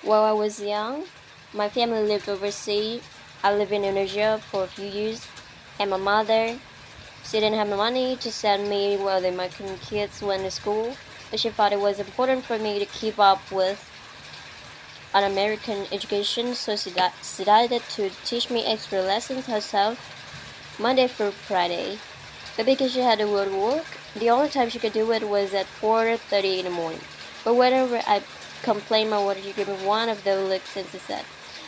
While I was young, my family lived overseas. I lived in Indonesia for a few years, and my mother, she didn't have the money to send me while the American kids went to school, but she thought it was important for me to keep up with an American education, so she decided to teach me extra lessons herself, Monday through Friday. But because she had to go to work, the only time she could do it was at 4:30 in the morning. But whenever I complained, my wanted to give me one of those lessons, she said,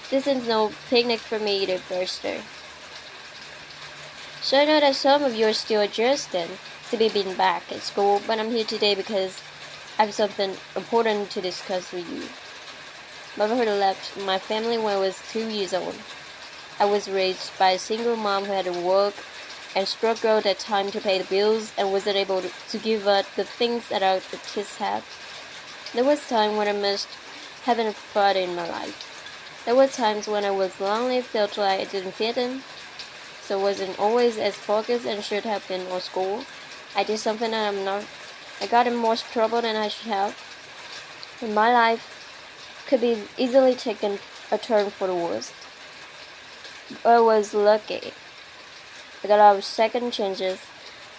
"This is no picnic for me to Buster." So I know that some of you are still adjusting to be being back at school, but I'm here today because I have something important to discuss with you. Motherhood left my family when I was 2 years old. I was raised by a single mom who had to work and struggled at times to pay the bills and wasn't able to give up the things that our kids had. There was time when I missed having a father in my life. There were times when I was lonely, felt like I didn't fit in, so wasn't always as focused and should have been on school. I did something that I'm not. I got in more trouble than I should have. And my life could be easily taken a turn for the worst. I was lucky. I got a lot of second chances.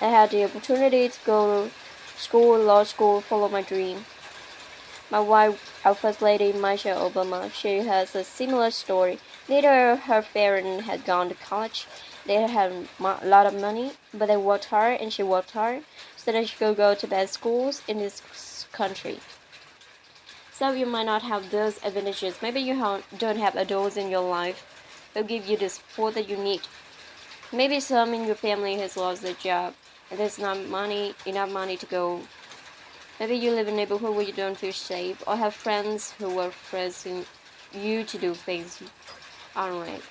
I had the opportunity to go to school, law school, follow my dream. My wife, our First Lady Michelle Obama, she has a similar story. Neither of her parents had gone to college. They had a lot of money, but they worked hard and she worked hard so that she could go to best schools in this country. Some of you might not have those advantages. Maybe you don't have adults in your life who give you the support that you need. Maybe some in your family has lost their job and there's not enough money to go. Maybe you live in a neighborhood where you don't feel safe or have friends who are pressing you to do things aren't right.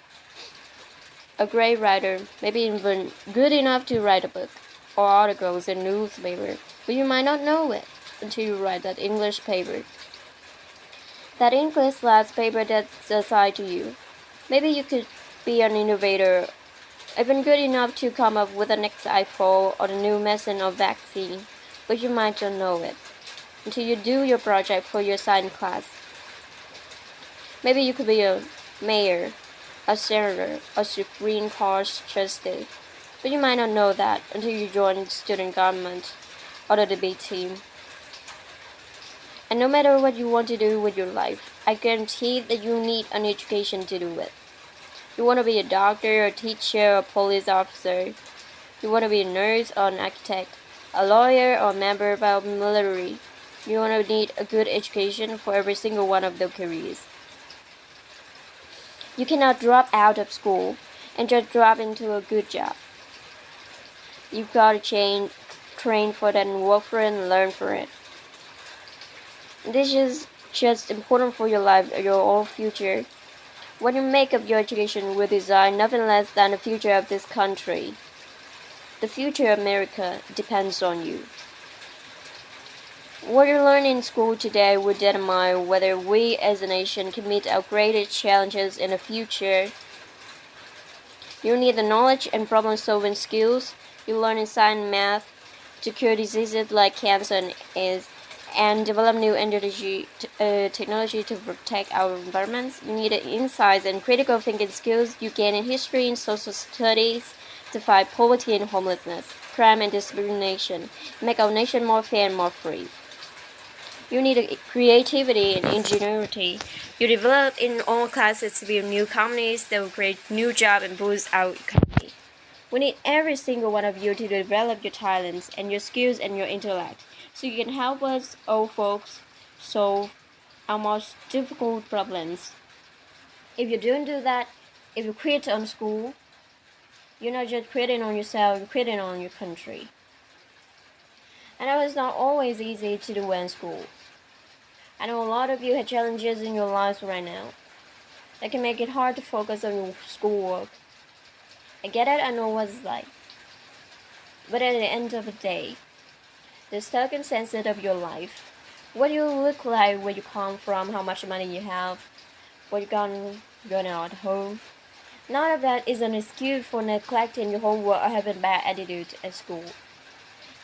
A great writer, maybe even good enough to write a book or articles in a newspaper, but you might not know it until you write that English paper. That English class paper that's assigned to you. Maybe you could be an innovator, even good enough to come up with the next iPhone or the new medicine or vaccine, but you might not know it until you do your project for your science class. Maybe you could be a mayor, a senator, a Supreme Court justice, but you might not know that until you join the student government or the debate team. And no matter what you want to do with your life, I guarantee that you need an education to do it. You want to be a doctor, a teacher, a police officer. You want to be a nurse or an architect, a lawyer or a member of the military. You want to need a good education for every single one of those careers. You cannot drop out of school and just drop into a good job. You've got to train for that and work for it and learn for it. This is just important for your life, your whole future. What you make of your education will design nothing less than the future of this country. The future of America depends on you. What you learn in school today will determine whether we as a nation can meet our greatest challenges in the future. You need the knowledge and problem-solving skills you learn in science and math to cure diseases like cancer and AIDS and develop new technology to protect our environments. You need the insights and critical thinking skills you gain in history and social studies to fight poverty and homelessness, crime and discrimination, make our nation more fair and more free. You need creativity and ingenuity. You develop in all classes to build new companies that will create new jobs and boost our economy. We need every single one of you to develop your talents and your skills and your intellect so you can help us old folks solve our most difficult problems. If you don't do that, if you quit on school, you're not just quitting on yourself, you're quitting on your country. I know it's not always easy to do in school. I know a lot of you have challenges in your lives right now that can make it hard to focus on your schoolwork. I get it, I know what it's like. But at the end of the day, the circumstances of your life, what you look like, where you come from, how much money you have, what you're going on at home, none of that is an excuse for neglecting your homework or having bad attitude at school.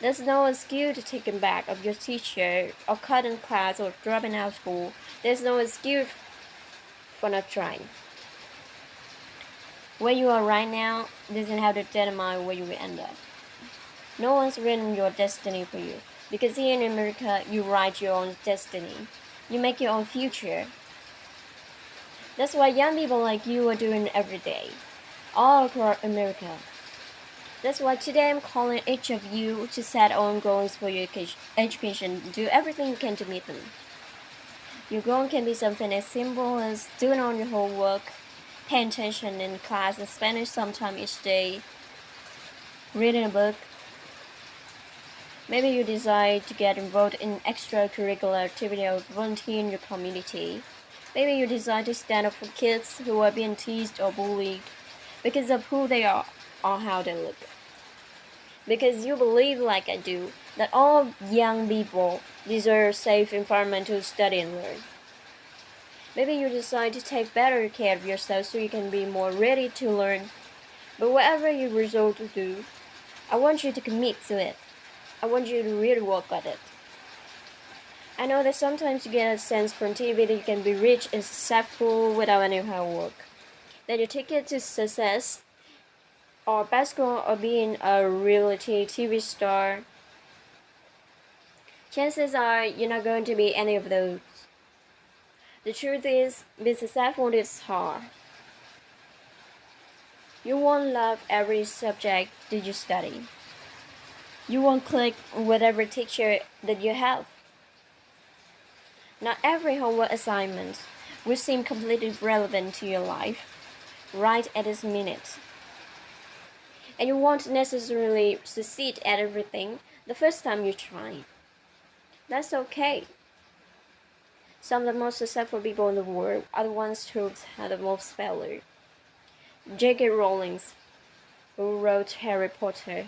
There's no excuse to taking back of your teacher or cutting class or dropping out of school. There's no excuse for not trying. Where you are right now doesn't have to determine where you will end up. No one's written your destiny for you, because here in America, you write your own destiny. You make your own future. That's what young people like you are doing every day, all across America. That's why today I'm calling each of you to set own goals for your education. Do everything you can to meet them. Your goal can be something as simple as doing all your homework, paying attention in class, and spending some time each day reading a book. Maybe you decide to get involved in extracurricular activity or volunteer in your community. Maybe you decide to stand up for kids who are being teased or bullied because of who they are or how they look. Because you believe, like I do, that all young people deserve a safe environment to study and learn. Maybe you decide to take better care of yourself so you can be more ready to learn. But whatever you resolve to do, I want you to commit to it. I want you to really work at it. I know that sometimes you get a sense from TV that you can be rich and successful without any hard work. That your ticket to success or basketball or being a reality TV star, chances are you're not going to be any of those. The truth is, being successful is hard. You won't love every subject that you study. You won't click with every teacher that you have. Not every homework assignment will seem completely relevant to your life right at this minute. And you won't necessarily succeed at everything the first time you try. That's okay. Some of the most successful people in the world are the ones who had the most failure. J.K. Rowling, who wrote Harry Potter.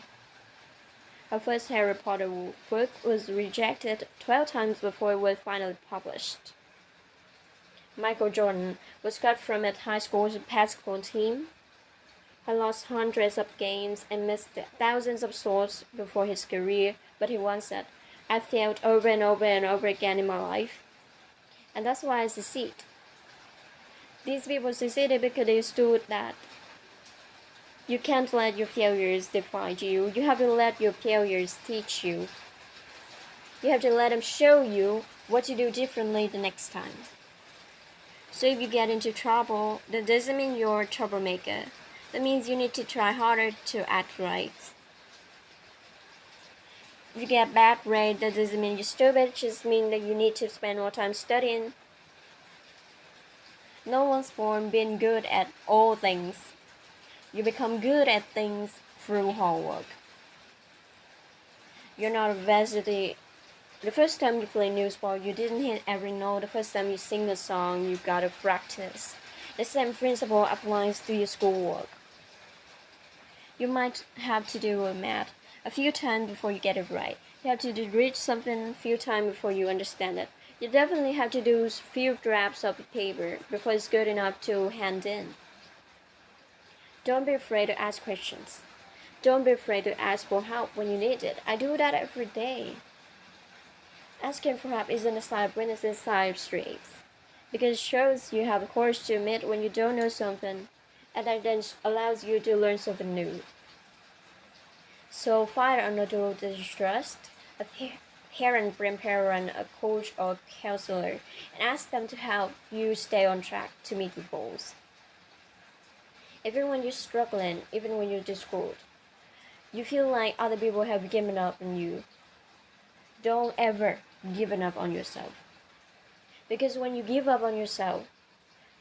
Her first Harry Potter book was rejected 12 times before it was finally published. Michael Jordan was cut from a high school basketball team. He lost hundreds of games and missed thousands of shots before his career, but he once said, "I failed over and over and over again in my life. And that's why I succeed." These people succeeded because they stood that you can't let your failures define you. You have to let your failures teach you. You have to let them show you what to do differently the next time. So if you get into trouble, that doesn't mean you're a troublemaker. That means you need to try harder to act right. If you get a bad grade, that doesn't mean you're stupid. It just means that you need to spend more time studying. No one's born being good at all things. You become good at things through hard work. You're not a varsity. The first time you play new sport, you didn't hit every note. The first time you sing a song, you gotta practice. The same principle applies to your schoolwork. You might have to do a math a few times before you get it right. You have to read something a few times before you understand it. You definitely have to do a few drafts of paper before it's good enough to hand in. Don't be afraid to ask questions. Don't be afraid to ask for help when you need it. I do that every day. Asking for help isn't a sign of weakness, it's a sign of strength. Because it shows you have the courage to admit when you don't know something, and that then allows you to learn something new. So find an adult that you trust, a parent, grandparent, a coach, or a counselor, and ask them to help you stay on track to meet your goals. Even when you're struggling, even when you're discouraged, you feel like other people have given up on you. Don't ever give up on yourself. Because when you give up on yourself,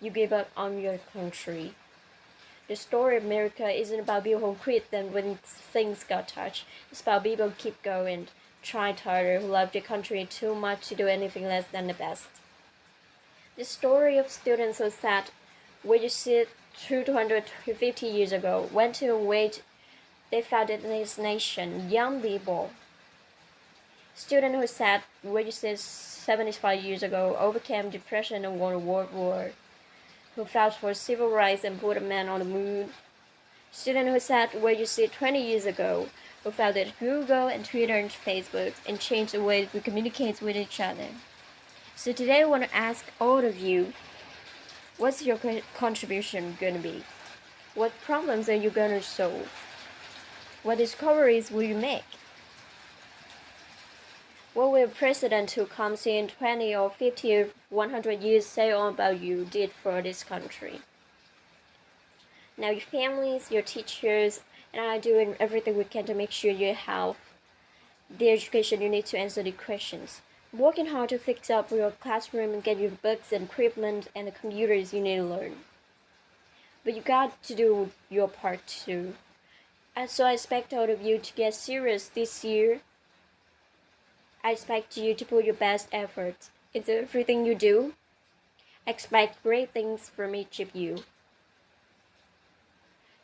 you give up on your country. The story of America isn't about people who quit then when things got tough. It's about people who keep going, try harder, who love their country too much to do anything less than the best. The story of students who sat where you sit 250 years ago, went to wait, they founded this nation, young people. Students who sat where you sit 75 years ago, overcame depression and won a world war, who fought for civil rights and put a man on the moon. Students who sat where you sit 20 years ago, who founded Google and Twitter and Facebook and changed the way we communicate with each other. So today I want to ask all of you, What's your contribution going to be? What problems are you going to solve? What discoveries will you make? What will a president who comes in 20 or 50 or 100 years say all about you did for this country? Now your families, your teachers, and I are doing everything we can to make sure you have the education you need to answer the questions. Working hard to fix up your classroom and get your books and equipment and the computers you need to learn. But you got to do your part too. And so I expect all of you to get serious this year. I expect you to put your best effort into everything you do. I expect great things from each of you.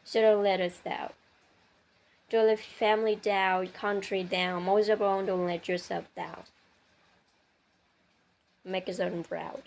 So don't let us down. Don't let your family down, your country down. Most of all, don't let yourself down. Make us proud.